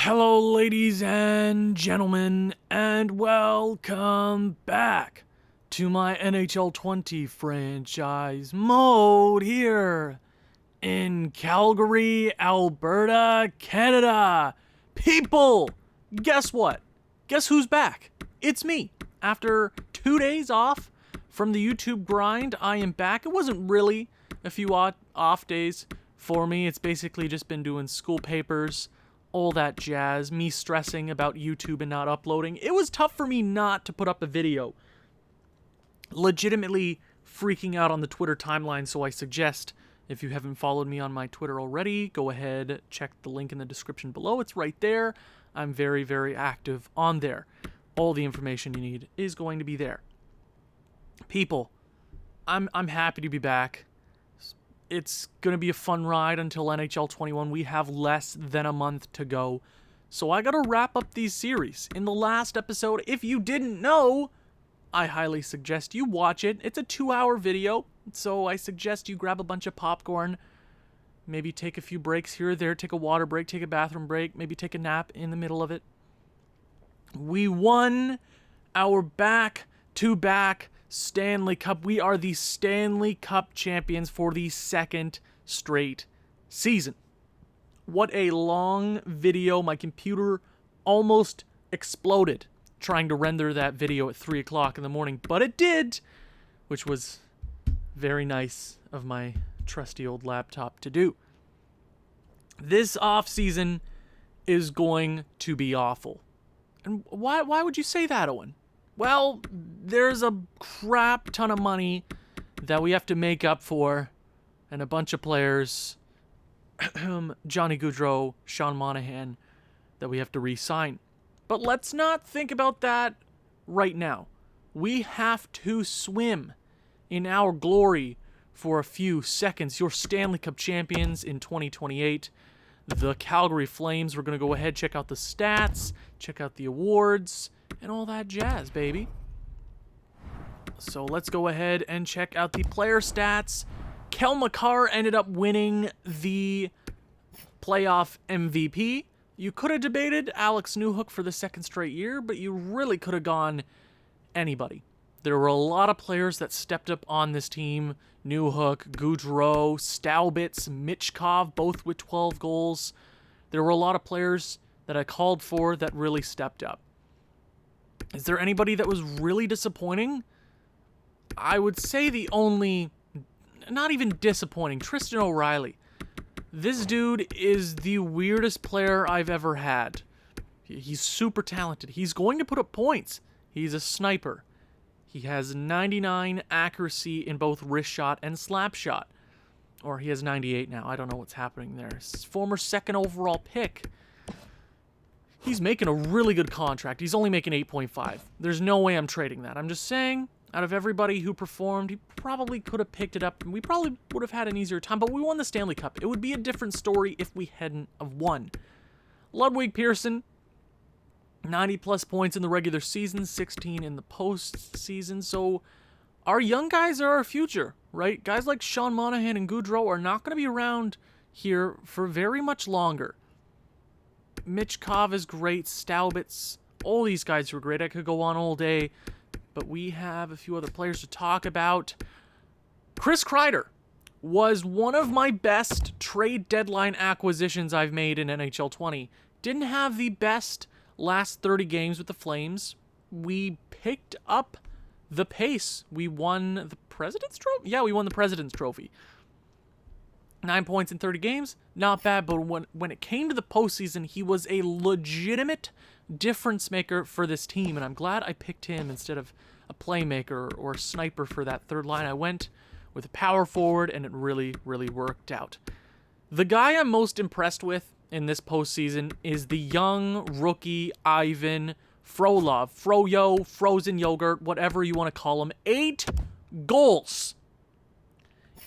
Hello, ladies and gentlemen, and welcome back to my NHL 20 franchise mode here in Calgary, Alberta, Canada. People, guess what? Guess who's back? It's me. After 2 days off from the YouTube grind, I am back. It wasn't really a few off days for me. It's basically just been doing school papers, all that jazz, me stressing about YouTube and not uploading. It was tough for me not to put up a video. Legitimately freaking out on the Twitter timeline, so I suggest, if you haven't followed me on my Twitter already, go ahead, check the link in the description below. It's right there. I'm very, very active on there. All the information you need is going to be there. People, I'm happy to be back. It's going to be a fun ride until NHL 21. We have less than a month to go. So I got to wrap up these series. In the last episode, if you didn't know, I highly suggest you watch it. It's a 2-hour video, so I suggest you grab a bunch of popcorn, maybe take a few breaks here or there, take a water break, take a bathroom break, maybe take a nap in the middle of it. We won our back-to-back Stanley Cup. We are the Stanley Cup champions for the second straight season. What a long video. My computer almost exploded trying to render that video at 3 o'clock in the morning, but it did, which was very nice of my trusty old laptop to do. This offseason is going to be awful. And why would you say that, Owen? Well, there's a crap ton of money that we have to make up for, and a bunch of players, Johnny Gaudreau, Sean Monahan, that we have to re-sign. But let's not think about that right now. We have to swim in our glory for a few seconds. Your Stanley Cup champions in 2028, the Calgary Flames. We're going to go ahead, check out the stats, check out the awards, and all that jazz, baby. So let's go ahead and check out the player stats. Kel McCarr ended up winning the playoff MVP. You could have debated Alex Newhook for the second straight year, but you really could have gone anybody. There were a lot of players that stepped up on this team. Newhook, Gaudreau, Staubitz, Michkov, both with 12 goals. There were a lot of players that I called for that really stepped up. Is there anybody that was really disappointing? I would say the only, not even disappointing, Tristan O'Reilly. This dude is the weirdest player I've ever had. He's super talented. He's going to put up points. He's a sniper. He has 99 accuracy in both wrist shot and slap shot. Or he has 98 now. I don't know what's happening there. His former second overall pick. He's making a really good contract. He's only making 8.5. There's no way I'm trading that. I'm just saying, out of everybody who performed, he probably could have picked it up, and we probably would have had an easier time, but we won the Stanley Cup. It would be a different story if we hadn't have won. Ludwig Pearson, 90-plus points in the regular season, 16 in the postseason, so our young guys are our future, right? Guys like Sean Monahan and Gaudreau are not going to be around here for very much longer. Michkov is great, Staubitz, all these guys were great. I could go on all day, but we have a few other players to talk about. Chris Kreider was one of my best trade deadline acquisitions I've made in NHL 20. Didn't have the best last 30 games with the Flames. We picked up the pace. We won the President's Trophy? Yeah, we won the President's Trophy. 9 points in 30 games, not bad, but when it came to the postseason, he was a legitimate difference maker for this team, and I'm glad I picked him instead of a playmaker or a sniper for that third line. I went with a power forward, and it really, really worked out. The guy I'm most impressed with in this postseason is the young rookie Ivan Frolov. Froyo, frozen yogurt, whatever you want to call him. 8 goals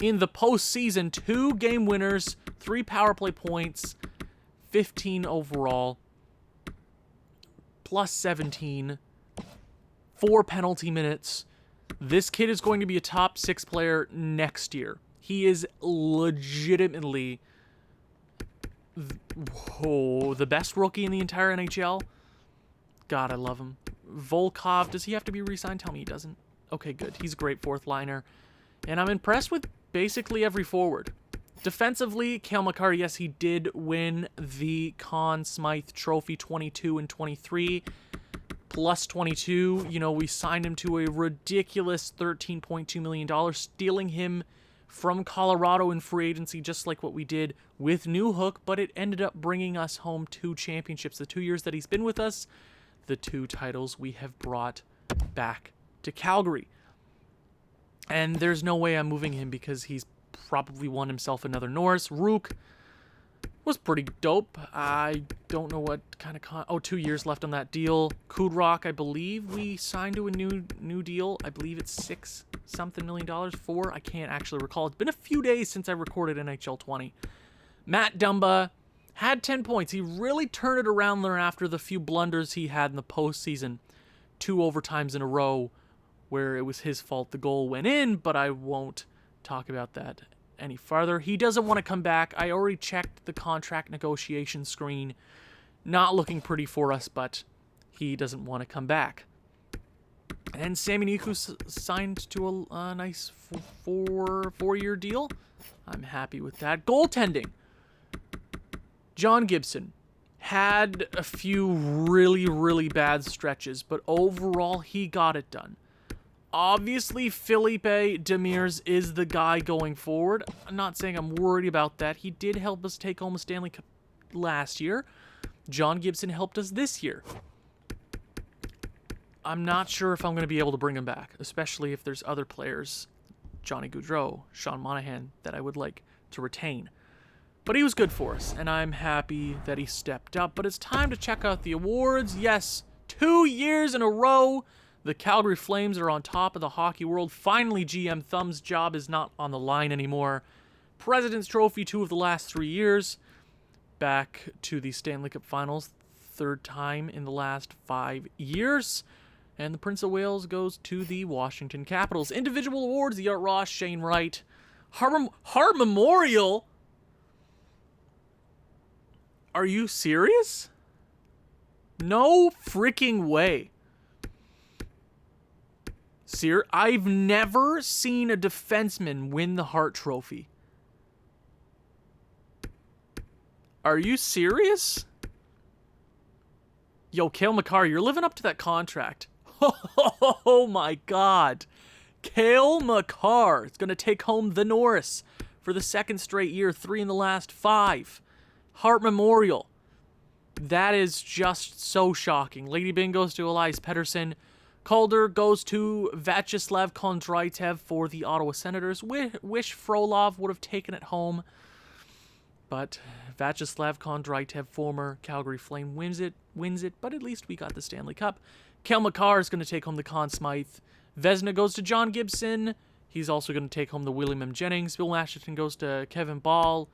in the postseason, 2 game winners, 3 power play points, 15 overall, plus 17, 4 penalty minutes. This kid is going to be a top 6 player next year. He is legitimately Oh, the best rookie in the entire NHL. God, I love him. Volkov, does he have to be re-signed? Tell me he doesn't. Okay, good. He's a great fourth liner. And I'm impressed with basically every forward. Defensively, Cale Makar, yes, he did win the Conn Smythe Trophy 22 and 23. Plus 22, you know, we signed him to a ridiculous $13.2 million, stealing him from Colorado in free agency, just like what we did with Newhook, but it ended up bringing us home 2 championships. The 2 years that he's been with us, the 2 titles we have brought back to Calgary. And there's no way I'm moving him because he's probably won himself another Norris. Rook was pretty dope. I don't know what kind of 2 years left on that deal. Kudrock, I believe we signed to a new deal. I believe it's $6-something million. 4, I can't actually recall. It's been a few days since I recorded NHL 20. Matt Dumba had 10 points. He really turned it around there after the few blunders he had in the postseason. 2 overtimes in a row where it was his fault the goal went in, but I won't talk about that any farther. He doesn't want to come back. I already checked the contract negotiation screen. Not looking pretty for us, but he doesn't want to come back. And Sami Niku signed to a nice 4-year deal. I'm happy with that. Goaltending. John Gibson had a few really, really bad stretches, but overall he got it done. Obviously, Felipe Demers is the guy going forward. I'm not saying I'm worried about that. He did help us take home a Stanley Cup last year. John Gibson helped us this year. I'm not sure if I'm going to be able to bring him back, especially if there's other players, Johnny Gaudreau, Sean Monahan, that I would like to retain. But he was good for us, and I'm happy that he stepped up. But it's time to check out the awards. Yes, 2 years in a row, the Calgary Flames are on top of the hockey world. Finally, GM Thumb's job is not on the line anymore. President's Trophy 2 of the last 3 years. Back to the Stanley Cup Finals, 3rd time in the last 5 years. And the Prince of Wales goes to the Washington Capitals. Individual awards, the Art Ross, Shane Wright. Hart Memorial? Are you serious? No freaking way. I've never seen a defenseman win the Hart Trophy. Are you serious? Yo, Cale Makar, you're living up to that contract. Oh my God. Cale Makar is going to take home the Norris for the 2nd straight year, 3 in the last 5. Hart Memorial. That is just so shocking. Lady Byng goes to Elias Pettersson. Calder goes to Vyacheslav Kondratev for the Ottawa Senators. Wish Frolov would have taken it home. But Vyacheslav Kondratev, former Calgary Flame, wins it. But at least we got the Stanley Cup. Cale Makar is going to take home the Conn Smythe. Vezina goes to John Gibson. He's also going to take home the William M. Jennings. Bill Washington goes to Kevin Ball.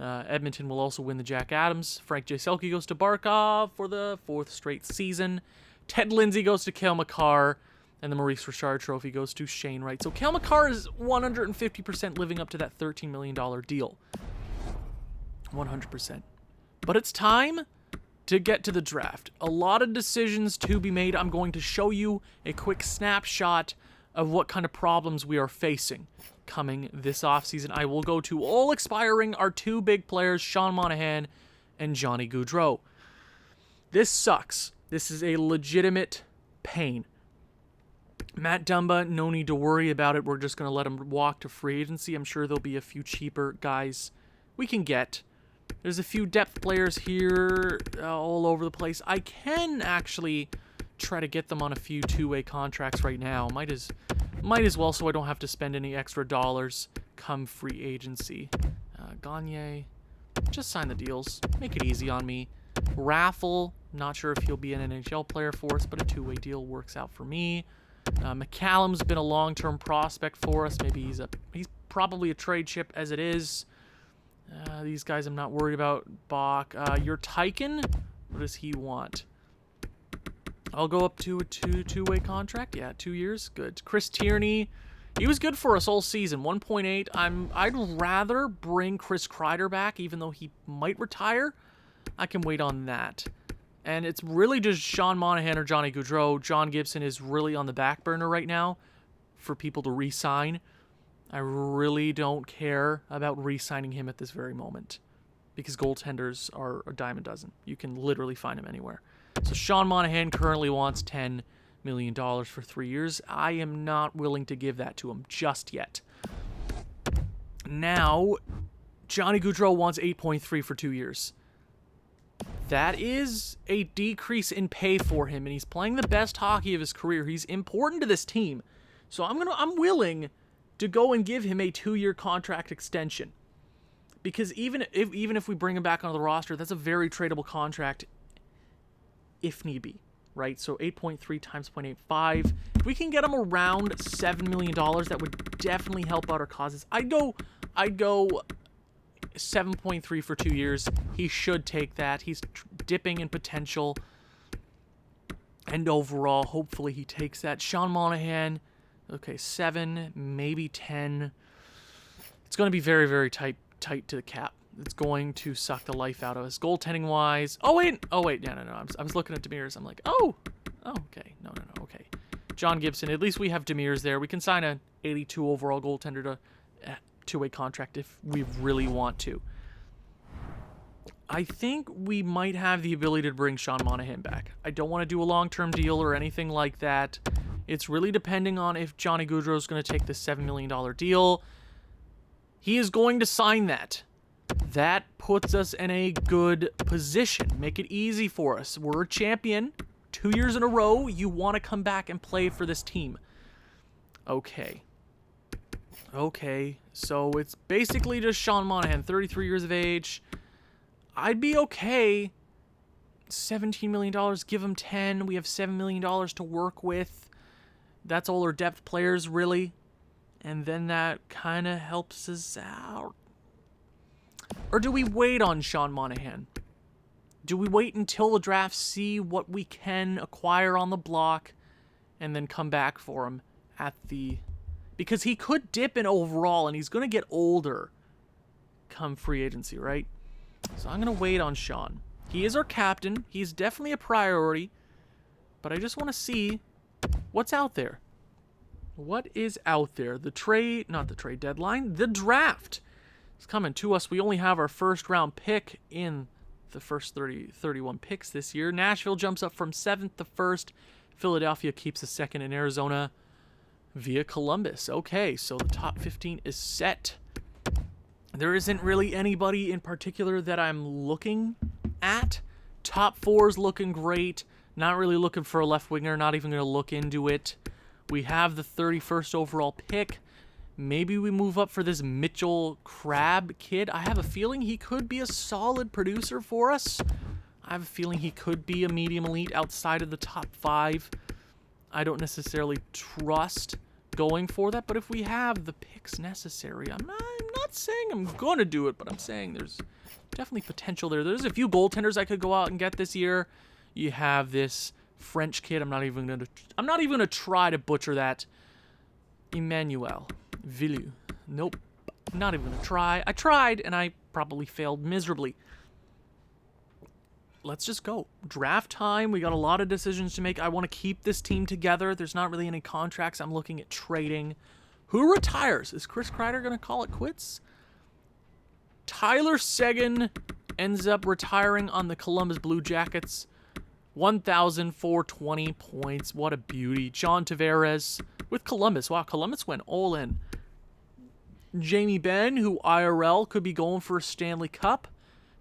Edmonton will also win the Jack Adams. Frank J. Selke goes to Barkov for the 4th straight season. Ted Lindsay goes to Cale Makar. And the Maurice Richard Trophy goes to Shane Wright. So Cale Makar is 150% living up to that $13 million deal. 100%. But it's time to get to the draft. A lot of decisions to be made. I'm going to show you a quick snapshot of what kind of problems we are facing coming this offseason. I will go to all expiring our 2 big players, Sean Monahan and Johnny Gaudreau. This sucks. This is a legitimate pain. Matt Dumba, no need to worry about it. We're just going to let him walk to free agency. I'm sure there'll be a few cheaper guys we can get. There's a few depth players here all over the place. I can actually try to get them on a few 2-way contracts right now. Might as well, so I don't have to spend any extra dollars come free agency. Gagne, just sign the deals. Make it easy on me. Raffle, not sure if he'll be an NHL player for us, but a 2-way deal works out for me. McCallum's been a long-term prospect for us. Maybe he's probably a trade chip as it is. These guys I'm not worried about. Bach. Your Tyken, what does he want? I'll go up to a two-way contract. Yeah, 2 years. Good. Chris Tierney, He was good for us all season. 1.8. I'd rather bring Chris Kreider back, even though he might retire. I can wait on that. And it's really just Sean Monahan or Johnny Gaudreau. John Gibson is really on the back burner right now for people to re-sign. I really don't care about re-signing him at this very moment because goaltenders are a dime a dozen. You can literally find him anywhere. So Sean Monahan currently wants $10 million for 3 years. I am not willing to give that to him just yet. Now, Johnny Gaudreau wants 8.3 for 2 years. That is a decrease in pay for him, and he's playing the best hockey of his career. He's important to this team. So I'm willing to go and give him a 2-year contract extension. Because even if we bring him back onto the roster, that's a very tradable contract if need be, right? So 8.3 times 0.85. If we can get him around $7 million, that would definitely help out our causes. I'd go 7.3 for 2 years. He should take that. He's dipping in potential. And overall, hopefully he takes that. Sean Monahan, okay, 7, maybe 10. It's going to be very, very tight to the cap. It's going to suck the life out of us. Goaltending wise. Oh wait. No. I was looking at Demers. I'm like, oh, okay. No. Okay. John Gibson. At least we have Demers there. We can sign a 82 overall goaltender to two-way contract if we really want to. I think we might have the ability to bring Sean Monahan back. I don't want to do a long-term deal or anything like that. It's really depending on if Johnny Gaudreau is going to take the $7 million deal. He is going to sign that. That puts us in a good position. Make it easy for us. We're a champion. 2 years in a row. You want to come back and play for this team. Okay. So it's basically just Sean Monahan, 33 years of age. I'd be okay. $17 million, give him 10. We have $7 million to work with. That's all our depth players, really. And then that kind of helps us out. Or do we wait on Sean Monahan? Do we wait until the draft, see what we can acquire on the block, and then come back for him at the... Because he could dip in overall, and he's going to get older come free agency, right? So I'm going to wait on Sean. He is our captain. He's definitely a priority. But I just want to see what's out there. What is out there? The trade, not the trade deadline, the draft is coming to us. We only have our first round pick in the first 31 picks this year. Nashville jumps up from 7th to 1st. Philadelphia keeps a 2nd in Arizona via Columbus. Okay, so the top 15 is set. There isn't really anybody in particular that I'm looking at. Top 4 is looking great. Not really looking for a left winger. Not even going to look into it. We have the 31st overall pick. Maybe we move up for this Mitchell Crab kid. I have a feeling he could be a solid producer for us. I have a feeling he could be a medium elite outside of the top 5. I don't necessarily trust going for that, but if we have the picks necessary, I'm not saying I'm going to do it, but I'm saying there's definitely potential there. There's a few goaltenders I could go out and get this year. You have this French kid. I'm not even gonna try to butcher that. Emmanuel Villu. Nope. Not even gonna try. I tried and I probably failed miserably. Let's just go. Draft time. We got a lot of decisions to make. I want to keep this team together. There's not really any contracts I'm looking at trading. Who retires? Is Chris Kreider going to call it quits? Tyler Seguin ends up retiring on the Columbus Blue Jackets. 1,420 points. What a beauty. John Tavares with Columbus. Wow, Columbus went all in. Jamie Benn, who IRL could be going for a Stanley Cup.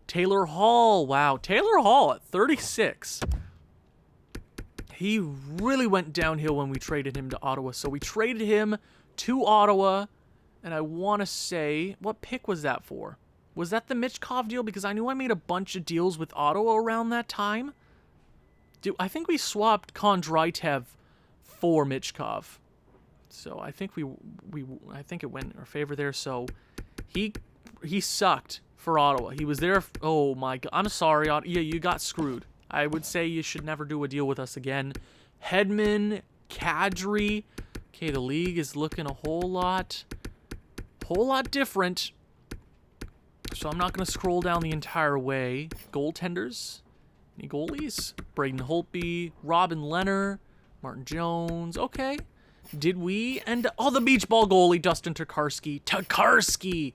Taylor Hall. Wow, Taylor Hall at 36. He really went downhill when we traded him to Ottawa. So we traded him to Ottawa, and I want to say, what pick was that for? Was that the Michkov deal? Because I knew I made a bunch of deals with Ottawa around that time. Dude, I think we swapped Kondratev for Michkov. So I think I think it went in our favor there. So he sucked for Ottawa. He was there. Oh my God. I'm sorry. Yeah, you got screwed. I would say you should never do a deal with us again. Hedman, Kadri, Okay, the league is looking a whole lot different. So I'm not going to scroll down the entire way. Goaltenders. Any goalies? Braden Holtby, Robin Lehner, Martin Jones. Okay. Did we? And, oh, the beach ball goalie, Dustin Tokarski. Tokarski!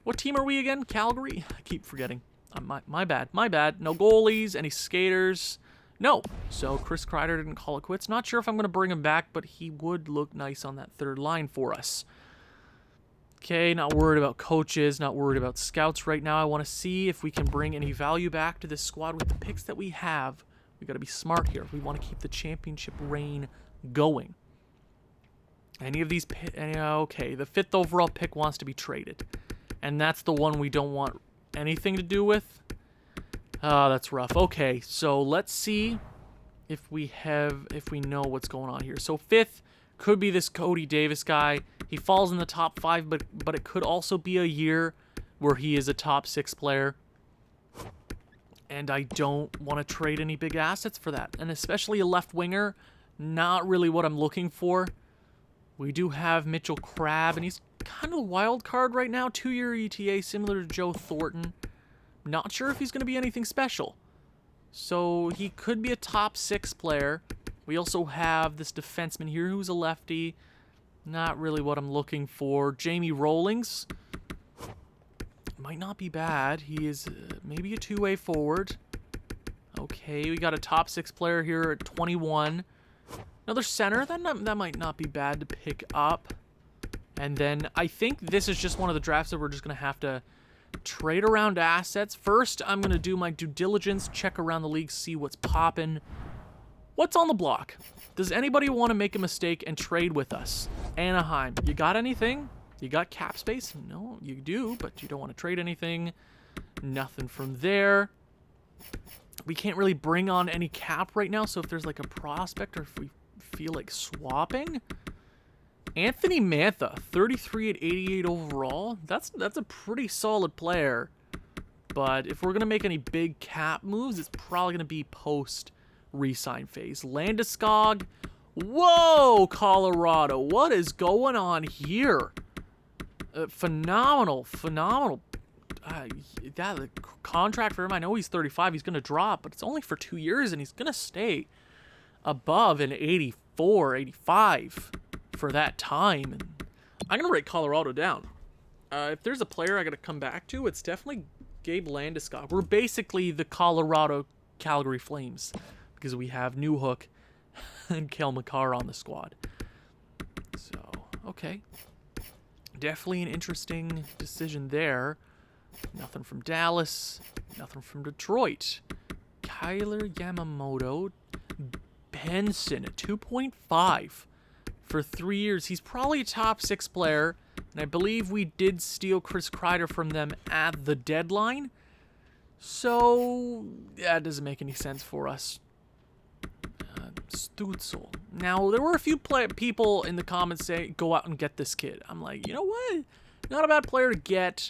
What team are we again? Calgary? I keep forgetting. My bad. My bad. No goalies. Any skaters? No. So Chris Kreider didn't call it quits. Not sure if I'm going to bring him back, but he would look nice on that third line for us. Okay, not worried about coaches, not worried about scouts right now. I want to see if we can bring any value back to this squad with the picks that we have. We got to be smart here. We want to keep the championship reign going. Any of these... Okay, the 5th overall pick wants to be traded. And that's the one we don't want anything to do with. Oh, that's rough. Okay, so let's see if we know what's going on here. So 5th could be this Cody Davis guy. He falls in the top 5, but it could also be a year where he is a top 6 player. And I don't want to trade any big assets for that. And especially a left winger, not really what I'm looking for. We do have Mitchell Crabb, and he's kind of a wild card right now. 2-year ETA, similar to Joe Thornton. Not sure if he's going to be anything special. So he could be a top 6 player. We also have this defenseman here who's a lefty. Not really what I'm looking for. Jamie Rawlings. Might not be bad. He is maybe a 2-way forward. Okay, we got a top 6 player here at 21. Another center. That might not be bad to pick up. And then I think this is just one of the drafts that we're just going to have to trade around assets. First, I'm going to do my due diligence, check around the league, see what's popping. What's on the block? Does anybody want to make a mistake and trade with us? Anaheim, you got anything? You got cap space? No, you do, but you don't want to trade anything. Nothing from there. We can't really bring on any cap right now, so if there's like a prospect or if we feel like swapping. Anthony Mantha, 33 at 88 overall. That's a pretty solid player. But if we're going to make any big cap moves, it's probably going to be post re-sign phase. Landeskog. Whoa, Colorado. What is going on here? Phenomenal. The contract for him, I know he's 35. He's going to drop, but it's only for 2 years, and he's going to stay above an 84, 85 for that time. And I'm going to rate Colorado down. If there's a player I got to come back to, it's definitely Gabe Landeskog. We're basically the Colorado Calgary Flames because we have Newhook and Cale Makar on the squad. So, okay. Definitely an interesting decision there. Nothing from Dallas. Nothing from Detroit. Kyler Yamamoto. Benson at 2.5 for 3 years. He's probably a top 6 player. And I believe we did steal Chris Kreider from them at the deadline. So, that doesn't make any sense for us. Stutzel. Now, there were a few people in the comments saying, go out and get this kid. I'm like, you know what? Not a bad player to get.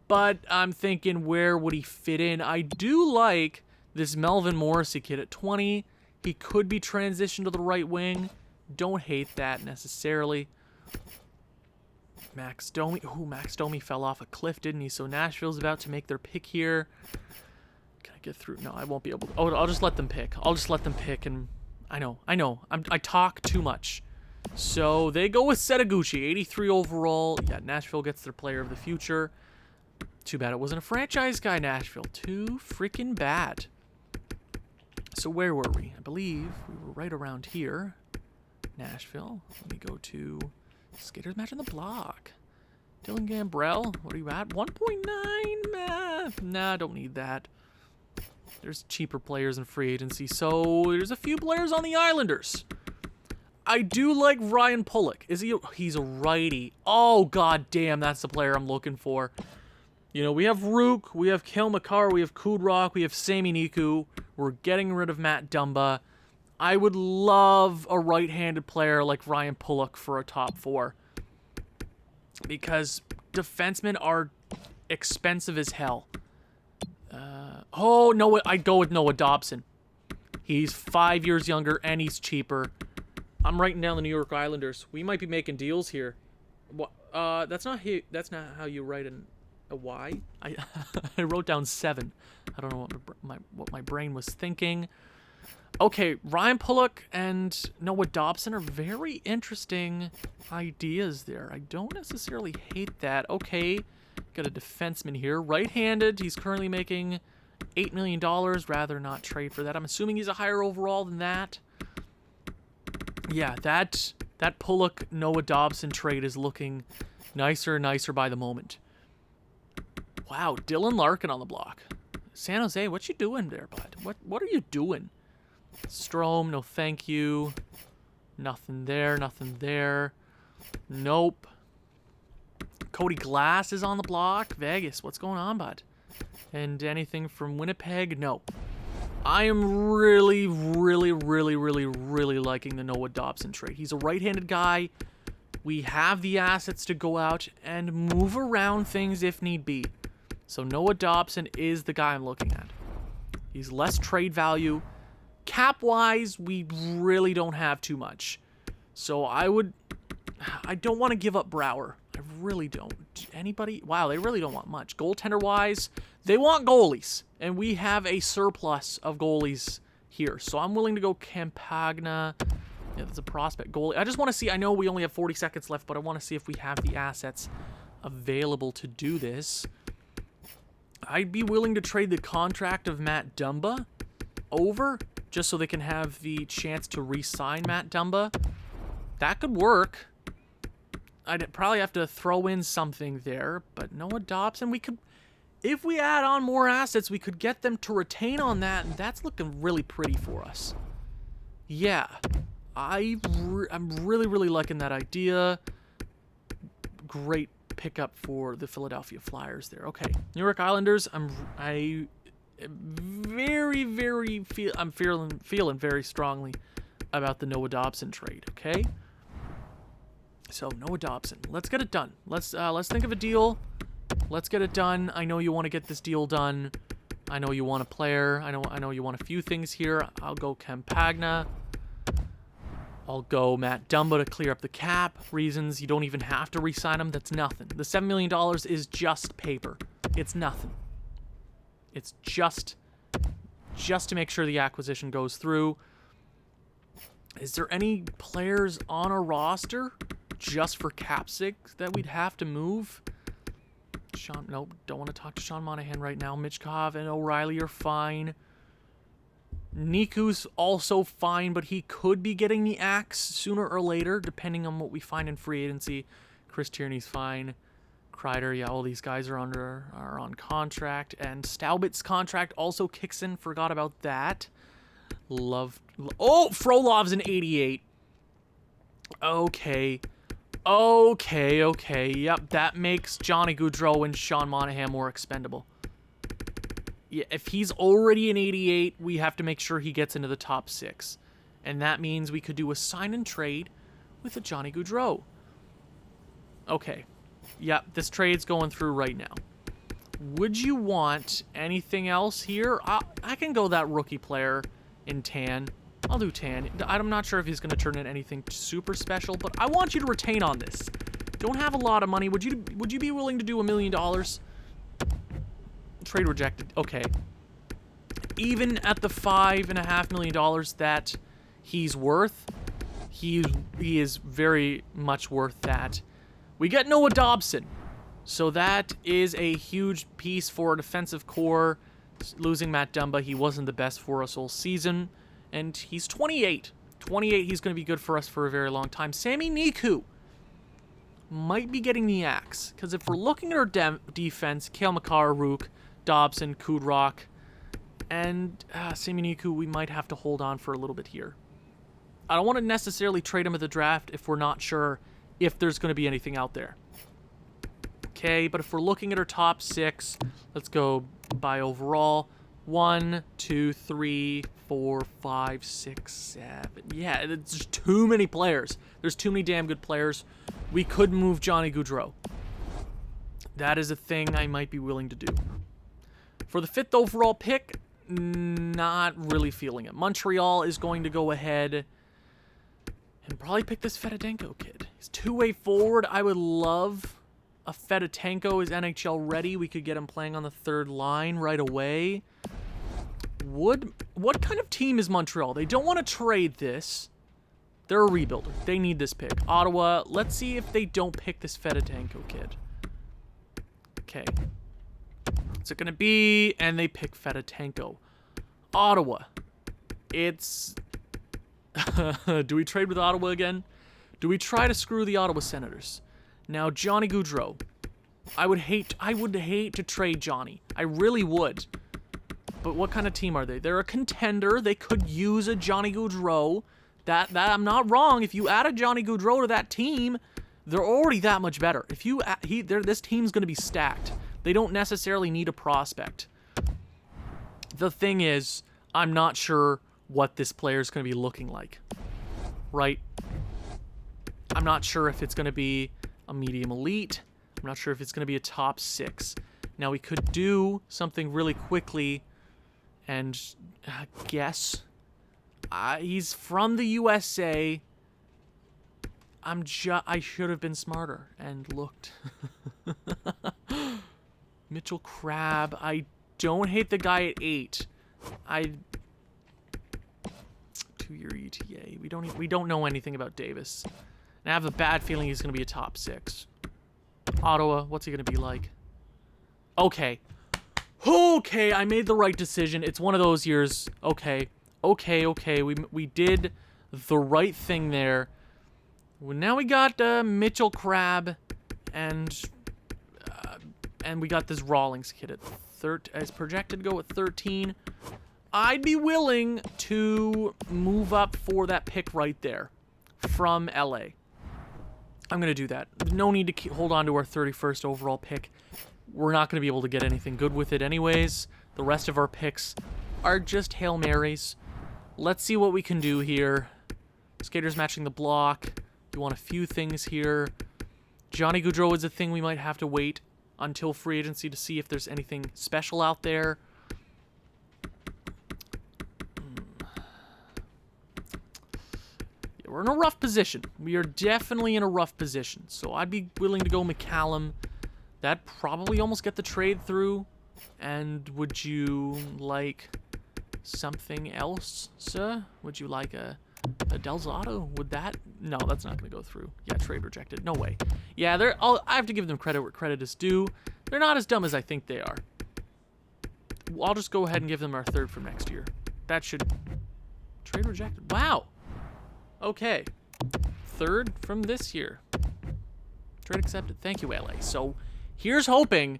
But I'm thinking, where would he fit in? I do like this Melvin Morrissey kid at 20. He could be transitioned to the right wing. Don't hate that necessarily. Max Domi. Ooh, Max Domi fell off a cliff, didn't he? So Nashville's about to make their pick here. Can I get through? No, I won't be able to. Oh, I'll just let them pick. And I know. I talk too much. So they go with Setaguchi, 83 overall. Yeah, Nashville gets their player of the future. Too bad it wasn't a franchise guy, Nashville. Too freaking bad. So where were we? I believe we were right around here. Nashville. Let me go to Skaters Match on the Block. Dylan Gambrell, what are you at? 1.9? Nah, don't need that. There's cheaper players in free agency. So there's a few players on the Islanders. I do like Ryan Pulock. He's a righty. Oh, god damn, that's the player I'm looking for. You know, we have Rook, we have Cale Makar, we have Kudrock, we have Sami Niku. We're getting rid of Matt Dumba. I would love a right-handed player like Ryan Pulock for a top 4. Because defensemen are expensive as hell. I'd go with Noah Dobson. He's 5 years younger and he's cheaper. I'm writing down the New York Islanders. We might be making deals here. What? That's not how you write a Y. I wrote down 7. I don't know what my brain was thinking. Okay, Ryan Pulock and Noah Dobson are very interesting ideas there. I don't necessarily hate that. Okay, got a defenseman here, right-handed. He's currently making $8 million. Rather not trade for that. I'm assuming he's a higher overall than that. Yeah, that Pulock Noah Dobson trade is looking nicer and nicer by the moment. Wow, Dylan Larkin on the block. San Jose, what you doing there, bud? What are you doing? Strome, no thank you. Nothing there, nothing there. Nope. Cody Glass is on the block. Vegas, what's going on, bud? And anything from Winnipeg? No. I am really, really, really, really, really liking the Noah Dobson trade. He's a right-handed guy. We have the assets to go out and move around things if need be. So Noah Dobson is the guy I'm looking at. He's less trade value. Cap-wise, we really don't have too much. So I don't want to give up Brouwer. I really don't. Anybody? Wow, they really don't want much. Goaltender-wise, they want goalies. And we have a surplus of goalies here. So I'm willing to go Campagna. Yeah, that's a prospect goalie. I just want to see. I know we only have 40 seconds left, but I want to see if we have the assets available to do this. I'd be willing to trade the contract of Matt Dumba over just so they can have the chance to re-sign Matt Dumba. That could work. I'd probably have to throw in something there, but Noah Dobson, we could, if we add on more assets, we could get them to retain on that, and that's looking really pretty for us. Yeah, I'm really, really liking that idea. Great pickup for the Philadelphia Flyers there. Okay, New York Islanders, I'm feeling very strongly about the Noah Dobson trade. Okay, so Noah Dobson, let's get it done. Let's think of a deal. Let's get it done. I know you want to get this deal done. I know you want a player. I know you want a few things here. I'll go Campagna. I'll go Matt Dumba to clear up the cap reasons. You don't even have to re-sign him. That's nothing. The $7 million is just paper. It's nothing. It's just to make sure the acquisition goes through. Is there any players on a roster just for cap sake that we'd have to move? Nope, don't want to talk to Sean Monahan right now. Michkov and O'Reilly are fine. Niku's also fine, but he could be getting the axe sooner or later, depending on what we find in free agency. Chris Tierney's fine. Kreider, yeah, all these guys are on contract, and Staubitz's contract also kicks in. Forgot about that. Frolov's an 88. Okay. Yep, that makes Johnny Gaudreau and Sean Monahan more expendable. Yeah, if he's already an 88, we have to make sure he gets into the top 6. And that means we could do a sign and trade with a Johnny Gaudreau. Okay. Yep, this trade's going through right now. Would you want anything else here? I can go that rookie player in tan. I'll do tan. I'm not sure if he's going to turn in anything super special, but I want you to retain on this. Don't have a lot of money. Would you be willing to do $1 million? Trade rejected. Okay. Even at the $5.5 million that he's worth, he is very much worth that. We get Noah Dobson. So that is a huge piece for our defensive core. Losing Matt Dumba, he wasn't the best for us all season. And he's 28. 28, he's going to be good for us for a very long time. Sami Niku might be getting the axe. Because if we're looking at our defense, Cale Makar, Rook, Dobson, Kudrock, and Sami Niku, we might have to hold on for a little bit here. I don't want to necessarily trade him at the draft if we're not sure if there's going to be anything out there. Okay, but if we're looking at our top 6, let's go by overall. 1, 2, 3, 4, 5, 6, 7. Yeah, there's too many players. There's too many damn good players. We could move Johnny Gaudreau. That is a thing I might be willing to do. For the 5th overall pick, not really feeling it. Montreal is going to go ahead And probably pick this Fedotenko kid. He's two-way forward. I would love a Fedotenko is NHL ready. We could get him playing on the third line right away. What kind of team is Montreal? They don't want to trade this. They're a rebuilder. They need this pick. Ottawa, let's see if they don't pick this Fedotenko kid. Okay. What's it going to be? And they pick Fedotenko. Ottawa. It's... Do we trade with Ottawa again? Do we try to screw the Ottawa Senators? Now, Johnny Gaudreau. I would hate to trade Johnny. I really would. But what kind of team are they? They're a contender. They could use a Johnny Gaudreau. That I'm not wrong. If you add a Johnny Gaudreau to that team, they're already that much better. If you this team's going to be stacked. They don't necessarily need a prospect. The thing is, I'm not sure what this player is going to be looking like. Right? I'm not sure if it's going to be a medium elite. I'm not sure if it's going to be a top 6. Now, we could do something really quickly and guess. He's from the USA. I should have been smarter and looked. Mitchell Crab. I don't hate the guy at 8. 2-year ETA. We don't know anything about Davis. And I have a bad feeling he's going to be a top 6. Ottawa, what's he going to be like? Okay. Okay, I made the right decision. It's one of those years. Okay. We did the right thing there. Well, now we got Mitchell Crab, and we got this Rawlings kid at as projected to go at 13. I'd be willing to move up for that pick right there from LA. I'm going to do that. No need to hold on to our 31st overall pick. We're not going to be able to get anything good with it anyways. The rest of our picks are just Hail Marys. Let's see what we can do here. Skaters matching the block. You want a few things here. Johnny Gaudreau is a thing we might have to wait until free agency to see if there's anything special out there. We're in a rough position. We are definitely in a rough position. So I'd be willing to go McCallum. That'd probably almost get the trade through. And would you like something else, sir? Would you like a Delzato? Would that? No, that's not going to go through. Yeah, trade rejected. No way. Yeah, I have to give them credit where credit is due. They're not as dumb as I think they are. I'll just go ahead and give them our 3rd from next year. That should... Trade rejected. Wow. Okay. 3rd from this year. Trade accepted. Thank you, LA. So, here's hoping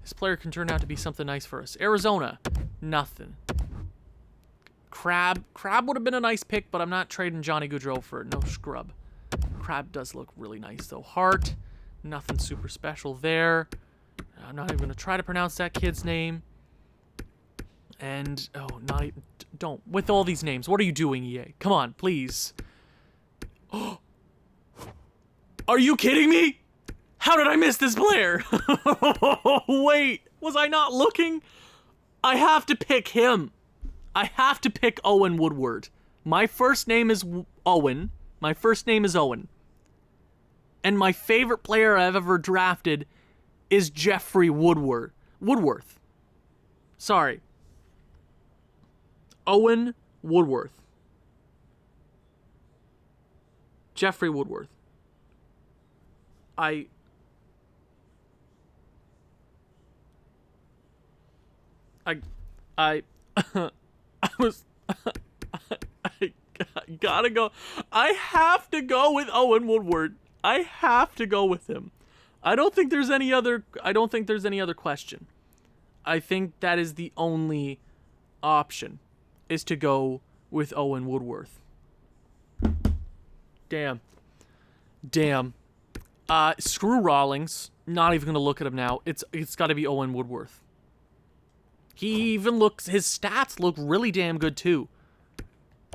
this player can turn out to be something nice for us. Arizona. Nothing. Crab would have been a nice pick, but I'm not trading Johnny Gaudreau for no scrub. Crab does look really nice, though. Hart. Nothing super special there. I'm not even going to try to pronounce that kid's name. And, don't. With all these names, what are you doing, EA? Come on, please. Are you kidding me? How did I miss this player? Wait, was I not looking? I have to pick him. I have to pick Owen Woodward. My first name is Owen. And my favorite player I've ever drafted is Jeffrey Woodworth. Sorry. Owen Woodworth. Jeffrey Woodworth. I gotta go. I have to go with Owen Woodward. I have to go with him. I don't think there's any other question. I think that is the only option, is to go with Owen Woodworth. Damn. Screw Rawlings. Not even gonna look at him now. It's got to be Owen Woodworth. His stats look really damn good too.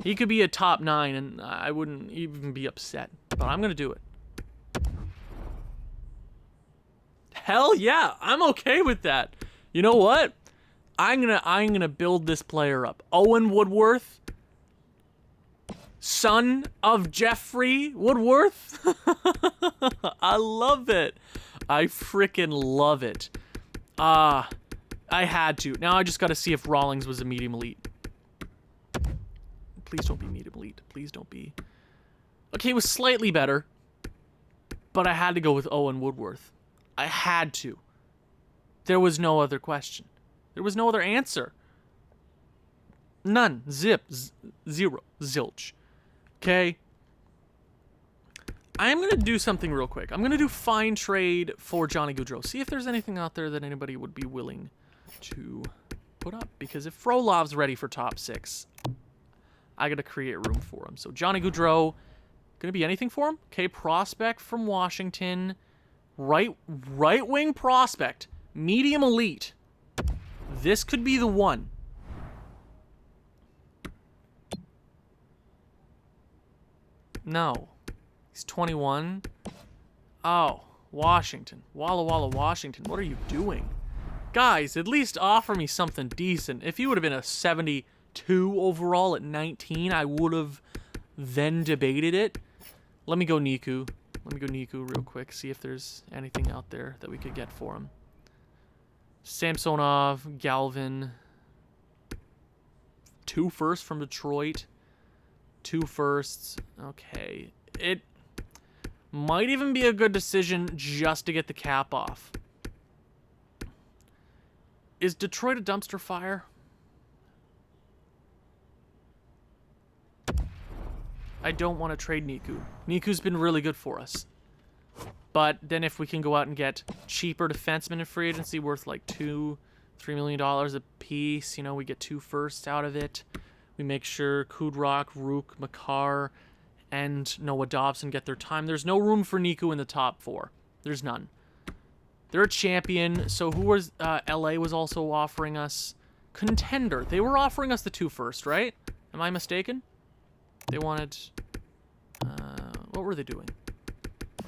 He could be a top 9 and I wouldn't even be upset. But I'm gonna do it. Hell yeah, I'm okay with that. You know what? I'm gonna build this player up. Owen Woodworth. Son of Jeffrey Woodworth. I love it. I freaking love it. I had to. Now I just got to see if Rawlings was a medium elite. Please don't be medium elite. Please don't be. Okay, it was slightly better. But I had to go with Owen Woodworth. I had to. There was no other question. There was no other answer. None. Zip. Zero. Zilch. Okay. I am going to do something real quick. I'm going to do fine trade for Johnny Gaudreau. See if there's anything out there that anybody would be willing to put up. Because if Frolov's ready for top 6, I got to create room for him. So Johnny Gaudreau, going to be anything for him? Okay, prospect from Washington. Right wing prospect. Medium elite. This could be the one. No. He's 21. Oh, Washington. Walla Walla, Washington. What are you doing? Guys, at least offer me something decent. If he would have been a 72 overall at 19, I would have then debated it. Let me go Niku. Let me go Niku real quick. See if there's anything out there that we could get for him. Samsonov, Galvin. 2 firsts from Detroit. 2 firsts. Okay. It might even be a good decision just to get the cap off. Is Detroit a dumpster fire? I don't want to trade Niku. Niku's been really good for us. But then if we can go out and get cheaper defensemen in free agency worth like $2-3 million a piece, you know, we get 2 firsts out of it. We make sure Kudrock, Rook, Makar, and Noah Dobson get their time. There's no room for Niku in the top 4. There's none. They're a champion. So who was... LA was also offering us... Contender. They were offering us the 2 first, right? Am I mistaken? They wanted... what were they doing?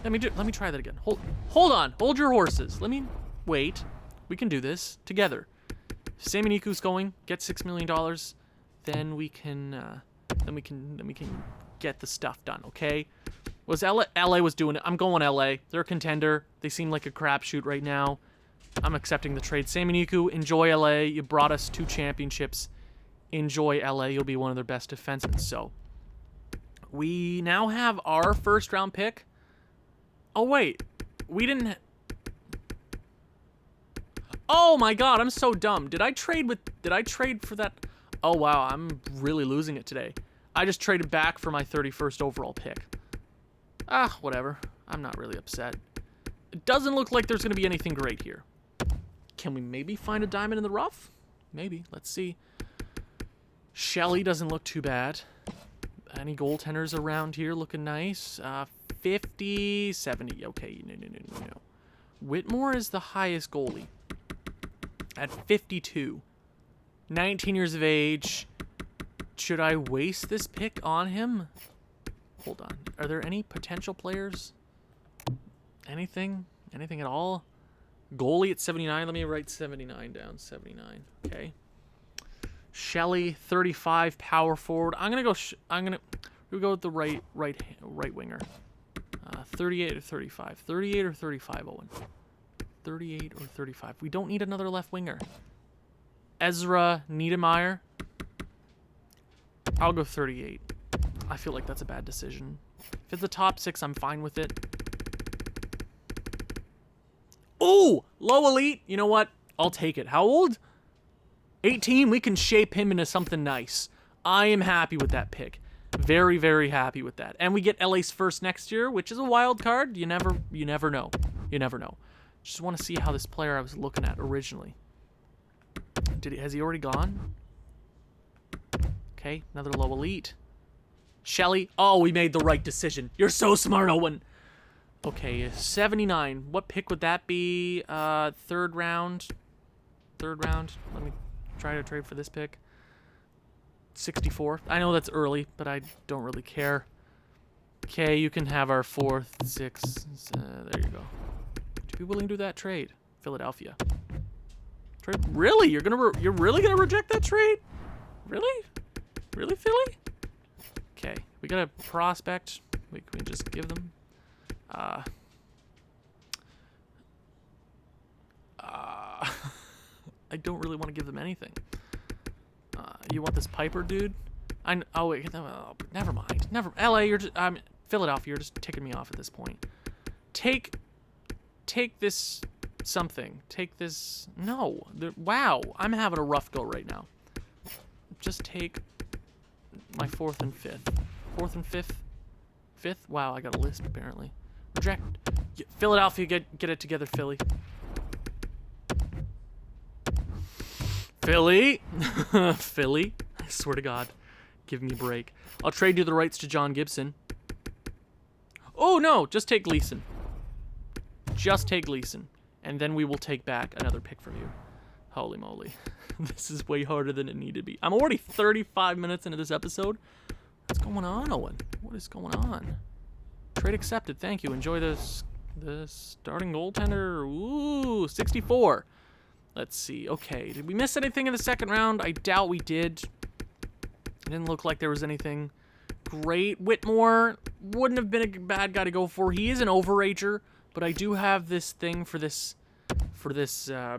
Let me try that again. Hold on. Hold your horses. Let me... Wait. We can do this together. Sami Niku's going. Get $6 million. Then we can... Then we can get the stuff done, okay? Was LA was doing it. I'm going LA. They're a contender. They seem like a crapshoot right now. I'm accepting the trade. Sami Niku, enjoy LA. You brought us 2 championships. Enjoy LA. You'll be one of their best defensemen. So, we now have our first round pick. Oh, wait. We didn't... Oh, my God. I'm so dumb. Did I trade for that... Oh, wow. I'm really losing it today. I just traded back for my 31st overall pick. Ah, whatever. I'm not really upset. It doesn't look like there's going to be anything great here. Can we maybe find a diamond in the rough? Maybe. Let's see. Shelley doesn't look too bad. Any goaltenders around here looking nice? 50, 70. Okay, no. Whitmore is the highest goalie. At 52. 19 years of age. Should I waste this pick on him? Hold on. Are there any potential players? Anything? Anything at all? Goalie at 79. Let me write 79 down. 79. Okay. Shelley, 35, power forward. I'm gonna go with the right winger. 38 or 35. 38 or 35, Owen. 38 or 35. We don't need another left winger. Ezra Niedermeyer. I'll go 38. I feel like that's a bad decision. If it's the top 6, I'm fine with it. Ooh! Low elite. You know what? I'll take it. How old? 18. We can shape him into something nice. I am happy with that pick. Very, very happy with that. And we get LA's first next year, which is a wild card. You never know. You never know. Just want to see how this player I was looking at originally. Has he already gone? Okay, another low elite. Shelley. Oh, we made the right decision. You're so smart, Owen. Okay, 79. What pick would that be? Third round. Let me try to trade for this pick. 64. I know that's early, but I don't really care. Okay, you can have our 4th, 6th. There you go. Would you be willing to do that trade? Philadelphia. Trade? Really? You're really gonna reject that trade? Really? Really, Philly? Okay, We got a prospect. Can we just give them? I don't really want to give them anything. You want this Piper, dude? Oh wait, never mind. LA, you're just Philadelphia. You're just ticking me off at this point. Take this something. Take this. No. Wow, I'm having a rough go right now. Just take my 4th and 5th. 4th and 5th. 5th. Wow, I got a list apparently. Reject. Philadelphia, get it together, Philly. Philly. Philly. I swear to God. Give me a break. I'll trade you the rights to John Gibson. Oh, no. Just take Gleason. Just take Gleason. And then we will take back another pick from you. Holy moly. This is way harder than it needed to be. I'm already 35 minutes into this episode. What's going on, Owen? What is going on? Trade accepted. Thank you. Enjoy this. The starting goaltender. Ooh, 64. Let's see. Okay, did we miss anything in the second round? I doubt we did. It didn't look like there was anything great. Whitmore wouldn't have been a bad guy to go for. He is an overager, but I do have this thing for this QMJHL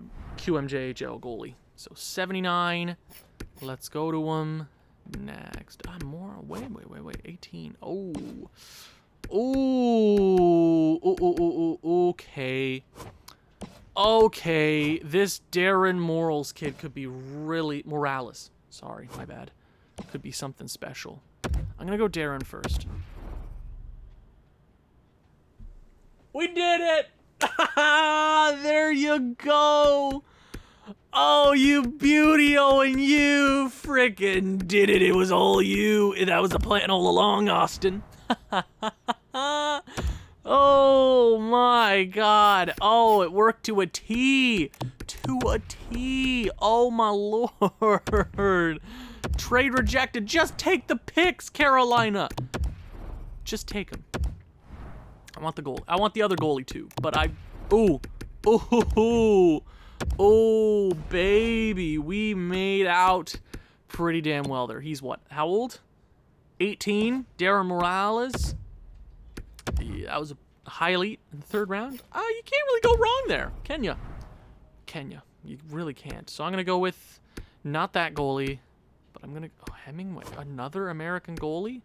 goalie. So 79. Let's go to him. Next. Wait. 18. Oh. Okay. Okay, this Darren Morales kid could be really... Morales. Sorry, my bad. Could be something special. I'm going to go Darren first. We did it! There you go! Oh, you beauty, Owen, you frickin' did it. It was all you. That was the plan all along, Austin. Oh my God. Oh, it worked to a T. To a T. Oh my Lord. Trade rejected. Just take the picks, Carolina. Just take them. I want the goal. I want the other goalie too. But ooh. Oh, baby. We made out pretty damn well there. He's what? How old? 18. Darren Morales. Yeah, that was a high elite in the 3rd round. You can't really go wrong there, can you? You really can't. So I'm going to go with not that goalie, but I'm going to... Oh, Hemingway. Another American goalie?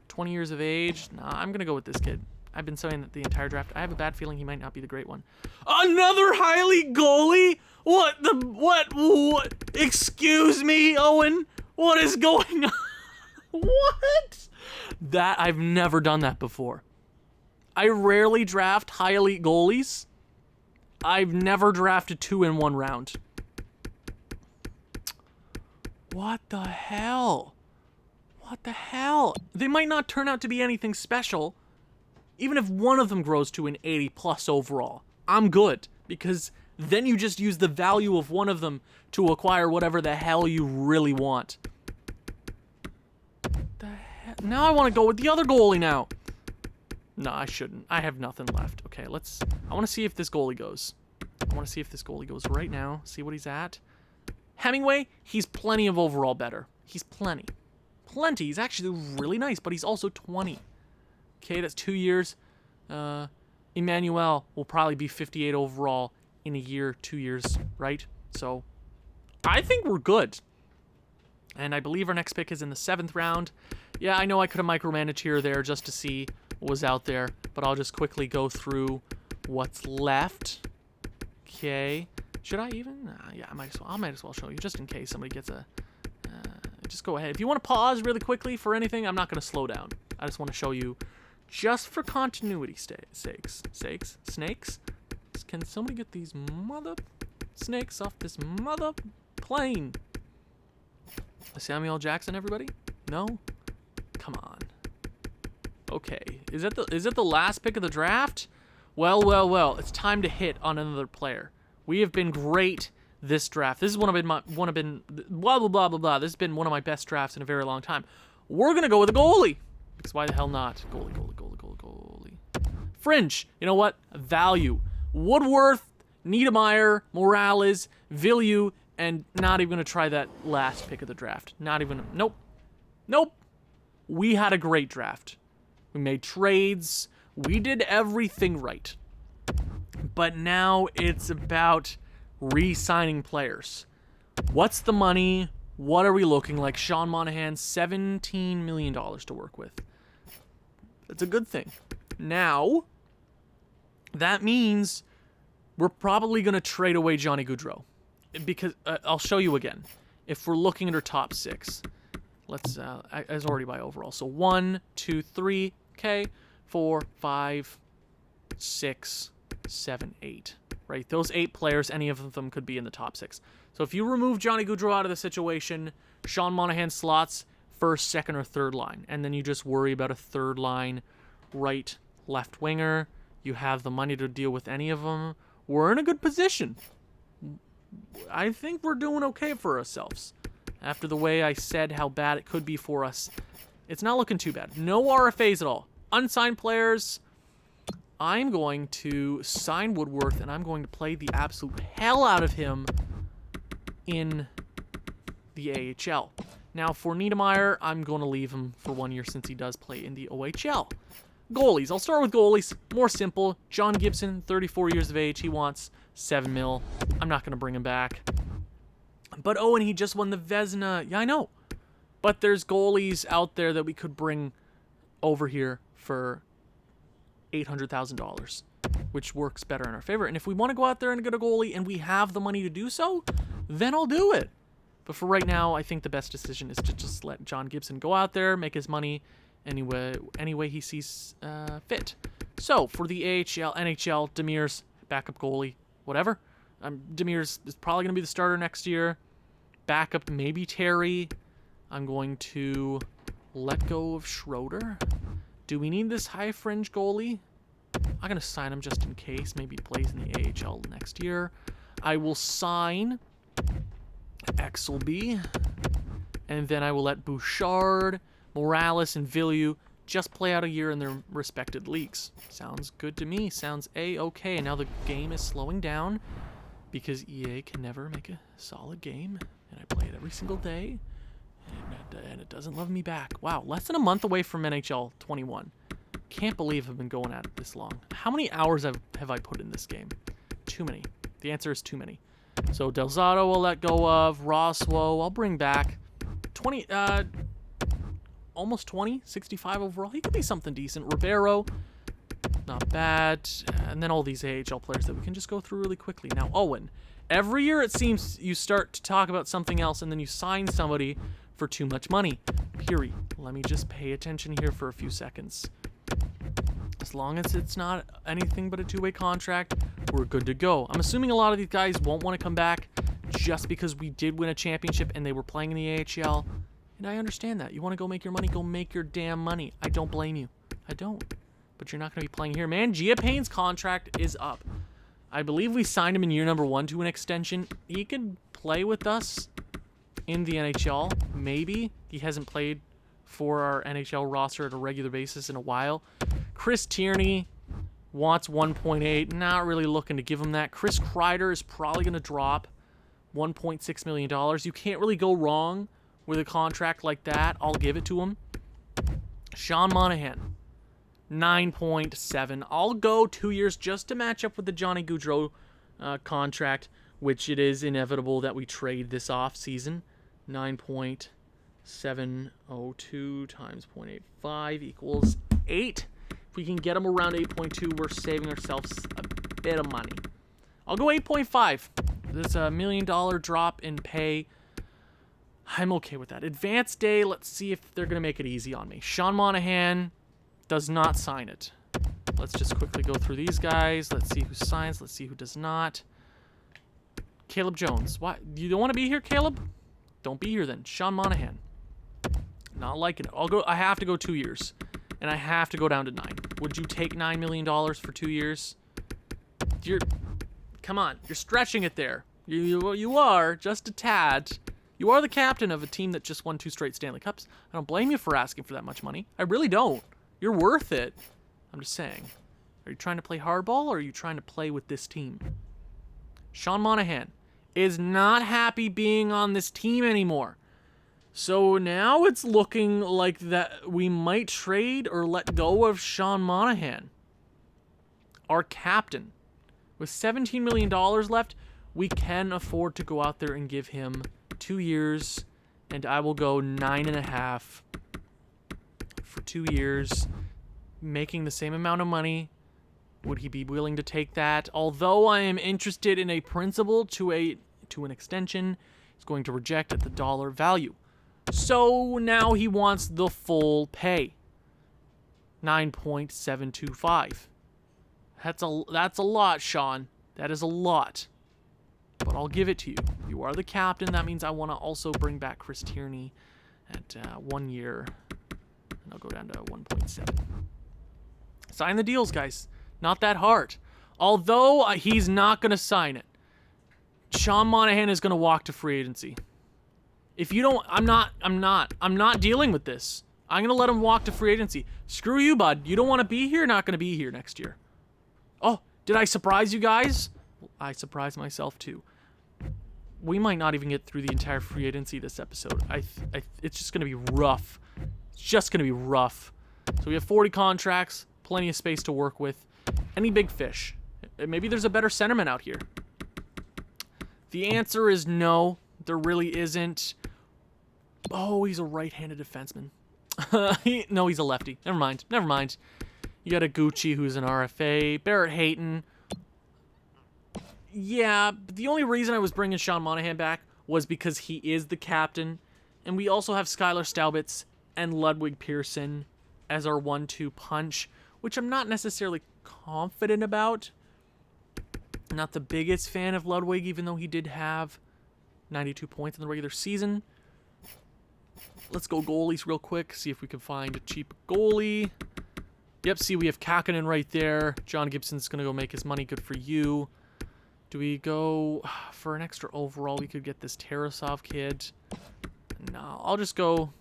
20 years of age? Nah, I'm going to go with this kid. I've been saying that the entire draft. I have a bad feeling he might not be the great one. Another highly goalie? What? Excuse me, Owen? What is going on? What? I've never done that before. I rarely draft high elite goalies. I've never drafted 2 in 1 round. What the hell? What the hell? They might not turn out to be anything special. Even if one of them grows to an 80 plus overall, I'm good. Because then you just use the value of one of them to acquire whatever the hell you really want. The hell? Now I want to go with the other goalie now. No, I shouldn't. I have nothing left. Okay, I want to see if this goalie goes. I want to see if this goalie goes right now. See what he's at. Hemingway, he's plenty of overall better. He's plenty. He's actually really nice, but he's also 20. Okay, that's 2 years. Emmanuel will probably be 58 overall in a year, 2 years, right? So, I think we're good. And I believe our next pick is in the 7th round. Yeah, I know I could have micromanaged here or there just to see what was out there, but I'll just quickly go through what's left. Okay. Should I even? Yeah, I might as well show you just in case somebody gets a... just go ahead. If you want to pause really quickly for anything, I'm not going to slow down. I just want to show you, just for continuity sakes. Snakes? Can somebody get these mother snakes off this mother plane? Samuel Jackson, everybody? No? Come on. Okay. Is it the last pick of the draft? Well. It's time to hit on another player. We have been great this draft. This is blah blah blah. This has been one of my best drafts in a very long time. We're gonna go with a goalie. Because why the hell not? Goalie. Fringe. You know what? Value. Woodworth, Niedermeyer, Morales, Villieu, and not even gonna try that last pick of the draft. Not even. Nope. We had a great draft. We made trades. We did everything right. But now it's about re-signing players. What's the money? What are we looking like? Sean Monahan, $17 million to work with. That's a good thing. Now, that means we're probably going to trade away Johnny Gaudreau. Because, I'll show you again. If we're looking at our top 6, let's, as already by overall. So 1, 2, 3, okay, 4, 5, 6, 7, 8. Right? Those 8 players, any of them could be in the top 6. So if you remove Johnny Gaudreau out of the situation, Sean Monahan slots first, second, or third line. And then you just worry about a third line, right, left winger. You have the money to deal with any of them. We're in a good position. I think we're doing okay for ourselves. After the way I said how bad it could be for us, it's not looking too bad. No RFAs at all. Unsigned players. I'm going to sign Woodworth, and I'm going to play the absolute hell out of him in the AHL. Now, for Niedermayer, I'm going to leave him for 1 year since he does play in the OHL. Goalies. I'll start with goalies. More simple. John Gibson, 34 years of age. He wants $7 million. I'm not going to bring him back. But, oh, and he just won the Vezina. Yeah, I know. But there's goalies out there that we could bring over here for $800,000, which works better in our favor. And if we want to go out there and get a goalie and we have the money to do so, then I'll do it. But for right now, I think the best decision is to just let John Gibson go out there, make his money any way he sees fit. So for the AHL, NHL, Demir's backup goalie, whatever. Demir's is probably going to be the starter next year. Backup, maybe Terry. I'm going to let go of Schroeder. Do we need this high fringe goalie? I'm going to sign him just in case. Maybe he plays in the AHL next year. I will sign Exelby. And then I will let Bouchard, Morales, and Villieu just play out a year in their respected leagues. Sounds good to me. Sounds A-okay. Now the game is slowing down because EA can never make a solid game. And I play it every single day. And it doesn't love me back. Wow, less than a month away from NHL 21. Can't believe I've been going at it this long. How many hours have I put in this game? Too many. The answer is too many. So Del Zotto I'll let go of. Roswo I'll bring back. 20, almost 20, 65 overall. He could be something decent. Ribeiro, not bad. And then all these AHL players that we can just go through really quickly. Now, Owen. Every year it seems you start to talk about something else and then you sign somebody for too much money. Period. Let me just pay attention here for a few seconds. As long as it's not anything but a two-way contract, we're good to go. I'm assuming a lot of these guys won't want to come back just because we did win a championship and they were playing in the AHL. And I understand that. You want to go make your money, go make your damn money. I don't blame you. I don't. But you're not going to be playing here. Man, Gia Payne's contract is up. I believe we signed him in year number 1 to an extension. He could play with us in the NHL. Maybe. He hasn't played for our NHL roster at a regular basis in a while. Chris Tierney wants 1.8. Not really looking to give him that. Chris Kreider is probably going to drop $1.6 million. You can't really go wrong with a contract like that. I'll give it to him. Sean Monahan, 9.7. I'll go 2 years just to match up with the Johnny Gaudreau contract, which it is inevitable that we trade this offseason. 9.702 times 0.85 equals 8. If we can get them around 8.2, we're saving ourselves a bit of money. I'll go 8.5. There's $1 million drop in pay. I'm okay with that. Advanced day, let's see if they're going to make it easy on me. Sean Monahan does not sign it. Let's just quickly go through these guys. Let's see who signs. Let's see who does not. Caleb Jones. Why? You don't want to be here, Caleb? Don't be here then. Sean Monahan. Not liking it. I have to go 2 years. And I have to go down to 9. Would you take $9 million for 2 years? Come on. You're stretching it there. You are, just a tad. You are the captain of a team that just won 2 straight Stanley Cups. I don't blame you for asking for that much money. I really don't. You're worth it. I'm just saying. Are you trying to play hardball or are you trying to play with this team? Sean Monahan is not happy being on this team anymore. So now it's looking like that we might trade or let go of Sean Monahan, our captain. With $17 million left, we can afford to go out there and give him 2 years, and I will go 9.5 for 2 years, making the same amount of money. Would he be willing to take that? Although I am interested in a principal to an extension, he's going to reject at the dollar value. So now he wants the full pay. 9.725. That's a lot, Sean. That is a lot. But I'll give it to you. You are the captain. That means I want to also bring back Chris Tierney at 1 year. And I'll go down to 1.7. Sign the deals, guys. Not that hard. Although he's not going to sign it. Sean Monahan is going to walk to free agency. If you don't, I'm not dealing with this. I'm going to let him walk to free agency. Screw you, bud. You don't want to be here? Not going to be here next year. Oh, did I surprise you guys? I surprised myself too. We might not even get through the entire free agency this episode. It's just going to be rough. It's just going to be rough. So we have 40 contracts, plenty of space to work with. Any big fish? Maybe there's a better centerman out here. The answer is no. There really isn't. Oh, he's a right-handed defenseman. No, he's a lefty. Never mind. You got a Gucci who's an RFA. Barrett Hayton. Yeah, but the only reason I was bringing Sean Monahan back was because he is the captain. And we also have Skylar Staubitz and Ludwig Pearson as our 1-2 punch, which I'm not necessarily confident about. Not the biggest fan of Ludwig, even though he did have 92 points in the regular season. Let's go goalies real quick, see if we can find a cheap goalie. Yep, see, we have Kakkonen right there. John Gibson's going to go make his money. Good for you. Do we go for an extra overall? We could get this Tarasov kid. No, I'll just go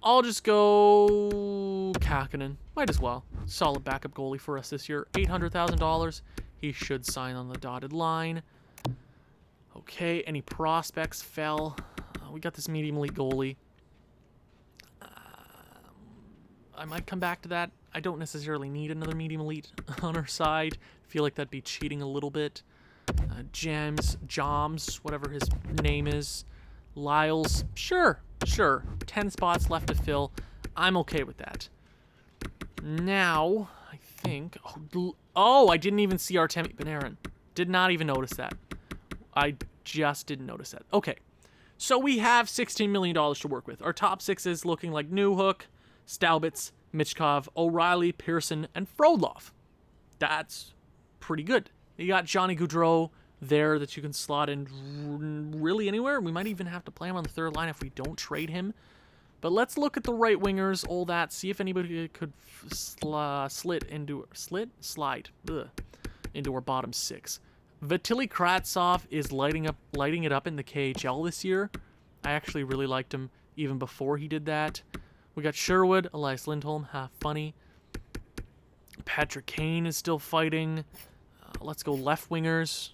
Kakkonen. Might as well. Solid backup goalie for us this year. $800,000. He should sign on the dotted line. Okay, any prospects fell. We got this medium elite goalie. I might come back to that. I don't necessarily need another medium elite on our side. I feel like that'd be cheating a little bit. Joms, whatever his name is. Lyles, sure. 10 spots left to fill. I'm okay with that. Now, I think... Oh, I didn't even see Artemi Panarin. Did not even notice that. I just didn't notice that. Okay, so we have $16 million to work with. Our top six is looking like Newhook, Staubitz, Michkov, O'Reilly, Pearson, and Frodloff. That's pretty good. You got Johnny Gaudreau there that you can slot in really anywhere. We might even have to play him on the third line if we don't trade him. But let's look at the right wingers, all that, see if anybody could slide into our bottom six. Vitaly Kravtsov is lighting it up in the KHL this year. I actually really liked him even before he did that. We got Sherwood, Elias Lindholm, half funny. Patrick Kane is still fighting. Let's go left wingers.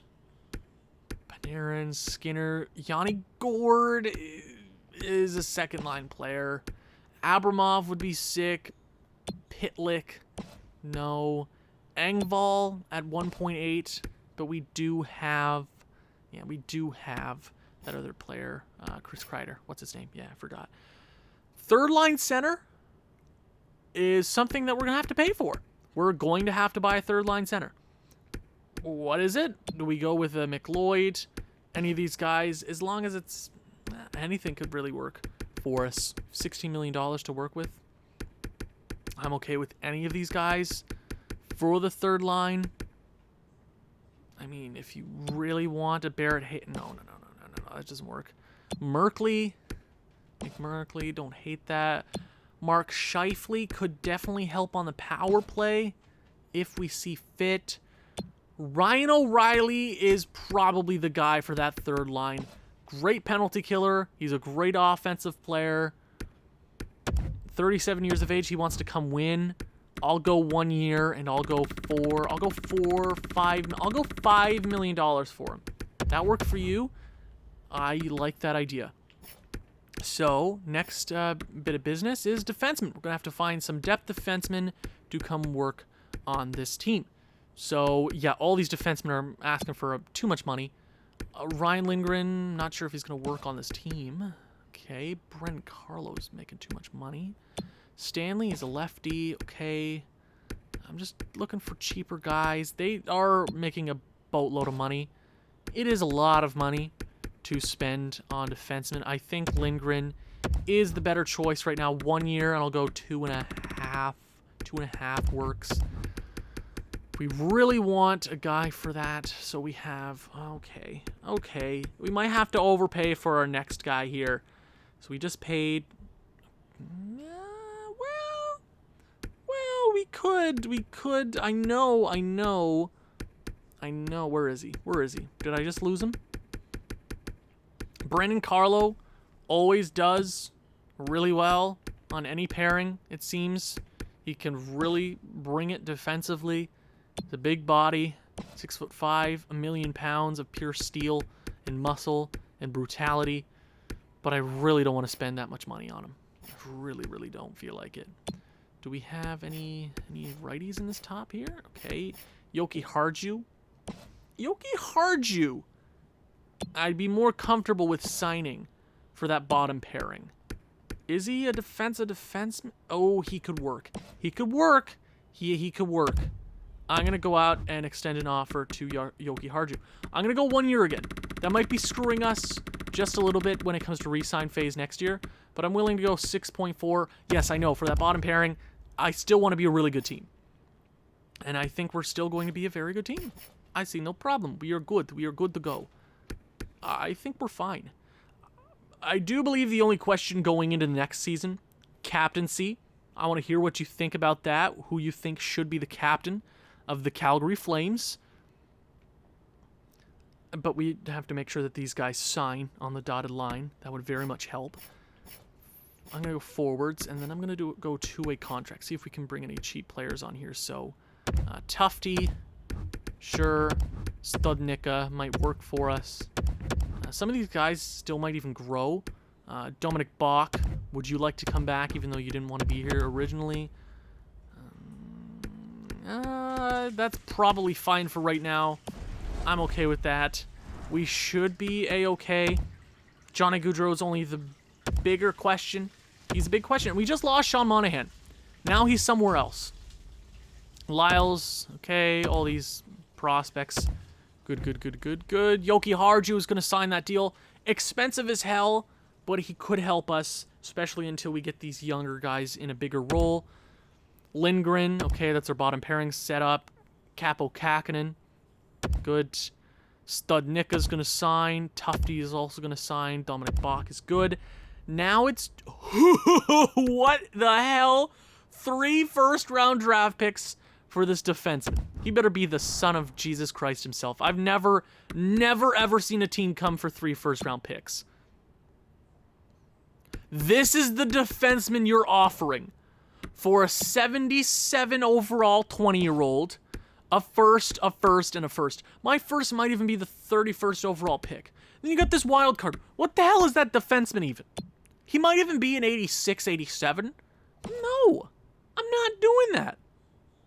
Panarin, Skinner, Yanni Gord is a second line player. Abramov would be sick. Pitlick, no. Engvall at 1.8. But we do have that other player, Chris Kreider. What's his name? Yeah, I forgot. Third line center is something that we're going to have to pay for. We're going to have to buy a third line center. What is it? Do we go with a McLeod? Any of these guys? As long as it's... anything could really work for us. $16 million to work with. I'm okay with any of these guys. For the third line... I mean, if you really want a Barrett Hayton... No. That doesn't work. Merkley. McMerkley. Don't hate that. Mark Scheifele could definitely help on the power play if we see fit. Ryan O'Reilly is probably the guy for that third line. Great penalty killer. He's a great offensive player. 37 years of age. He wants to come win. I'll go 1 year and I'll go $5 million for him. That work for you? I like that idea. So, next bit of business is defensemen. We're going to have to find some depth defensemen to come work on this team. So, yeah, all these defensemen are asking for too much money. Ryan Lindgren, not sure if he's going to work on this team. Okay, Brendan Carlo's making too much money. Stanley is a lefty. Okay, I'm just looking for cheaper guys. They are making a boatload of money. It is a lot of money to spend on defensemen. I think Lindgren is the better choice right now. 1 year, and I'll go 2.5. 2.5 works. We really want a guy for that, so we have... Okay. We might have to overpay for our next guy here. So we just paid... Well, we could. I know. Where is he? Did I just lose him? Brendan Carlo always does really well on any pairing, it seems. He can really bring it defensively. The big body, 6'5", 1,000,000 pounds of pure steel and muscle and brutality. But I really don't want to spend that much money on him. I really don't feel like it. Do we have any righties in this top here? Okay, Yoki Harju. I'd be more comfortable with signing for that bottom pairing. Is he a defenseman? Oh, he could work. He could work. I'm going to go out and extend an offer to Yoki Harju. I'm going to go 1 year again. That might be screwing us just a little bit when it comes to re-sign phase next year, but I'm willing to go 6.4. Yes, I know, for that bottom pairing, I still want to be a really good team. And I think we're still going to be a very good team. I see no problem. We are good. We are good to go. I think we're fine. I do believe the only question going into the next season, captaincy. I want to hear what you think about that, who you think should be the captain of the Calgary Flames. But we have to make sure that these guys sign on the dotted line. That would very much help. I'm going to go forwards, and then I'm going to go two-way contract. See if we can bring any cheap players on here. So, Tufty, sure. Studnicka might work for us. Some of these guys still might even grow. Dominic Bach, would you like to come back even though you didn't want to be here originally? That's probably fine for right now. I'm okay with that. We should be A-okay. Johnny Gaudreau is only the bigger question. He's a big question. We just lost Sean Monahan. Now he's somewhere else. Lyles, okay, all these prospects. Good. Yoki Harju is going to sign that deal. Expensive as hell, but he could help us, especially until we get these younger guys in a bigger role. Lindgren, okay, that's our bottom pairing set up. Capo Kakinen, good. Studnicka's going to sign. Tufty is also going to sign. Dominic Bach is good. Now it's... What the hell? 3 first-round draft picks for this defenseman. He better be the son of Jesus Christ himself. I've never, ever seen a team come for 3 first-round picks. This is the defenseman you're offering for a 77 overall 20-year-old, a first, and a first. My first might even be the 31st overall pick. Then you got this wild card. What the hell is that defenseman even? He might even be an 86, 87. No, I'm not doing that.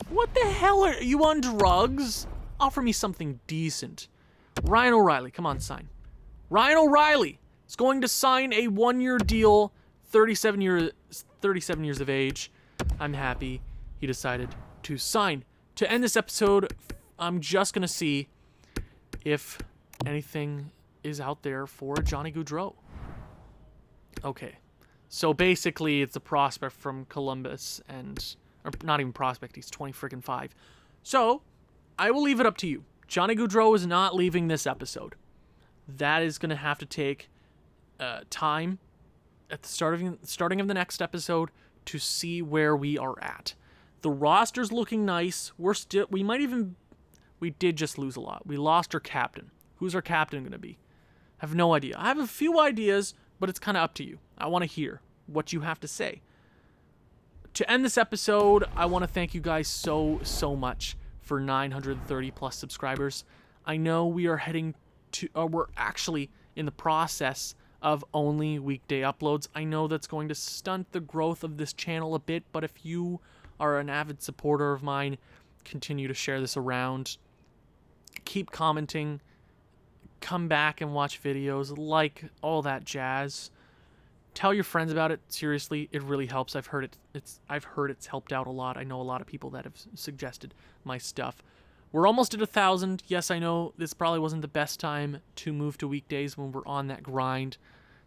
What the hell are you on drugs? Offer me something decent. Ryan O'Reilly, come on, sign. Ryan O'Reilly is going to sign a 1-year deal, 37 years of age. I'm happy he decided to sign. To end this episode, I'm just going to see if anything is out there for Johnny Gaudreau. Okay, so basically it's a prospect from Columbus or not even prospect, he's 20-5. So, I will leave it up to you. Johnny Gaudreau is not leaving this episode. That is going to have to take time at the starting of the next episode to see where we are at. The roster's looking nice. We did just lose a lot. We lost our captain. Who's our captain going to be? I have no idea. I have a few ideas, but it's kind of up to you. I want to hear what you have to say. To end this episode, I want to thank you guys so much for 930 plus subscribers. I know we are heading to, we're actually in the process of only weekday uploads. I know that's going to stunt the growth of this channel a bit, but if you are an avid supporter of mine, continue to share this around. Keep commenting. Come back and watch videos, like all that jazz. Tell your friends about it. Seriously, it really helps. I've heard it's helped out a lot. I know a lot of people that have suggested my stuff. We're almost at 1,000. Yes, I know this probably wasn't the best time to move to weekdays when we're on that grind.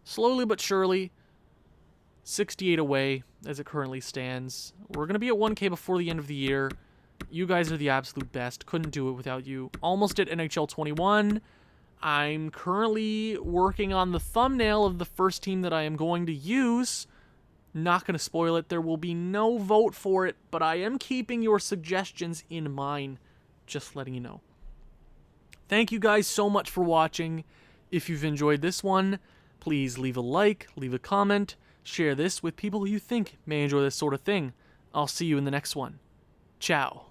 Slowly but surely, 68 away as it currently stands. We're going to be at 1K before the end of the year. You guys are the absolute best. Couldn't do it without you. Almost at NHL 21. I'm currently working on the thumbnail of the first team that I am going to use. Not going to spoil it. There will be no vote for it, but I am keeping your suggestions in mind. Just letting you know. Thank you guys so much for watching. If you've enjoyed this one, please leave a like, leave a comment, share this with people you think may enjoy this sort of thing. I'll see you in the next one. Ciao.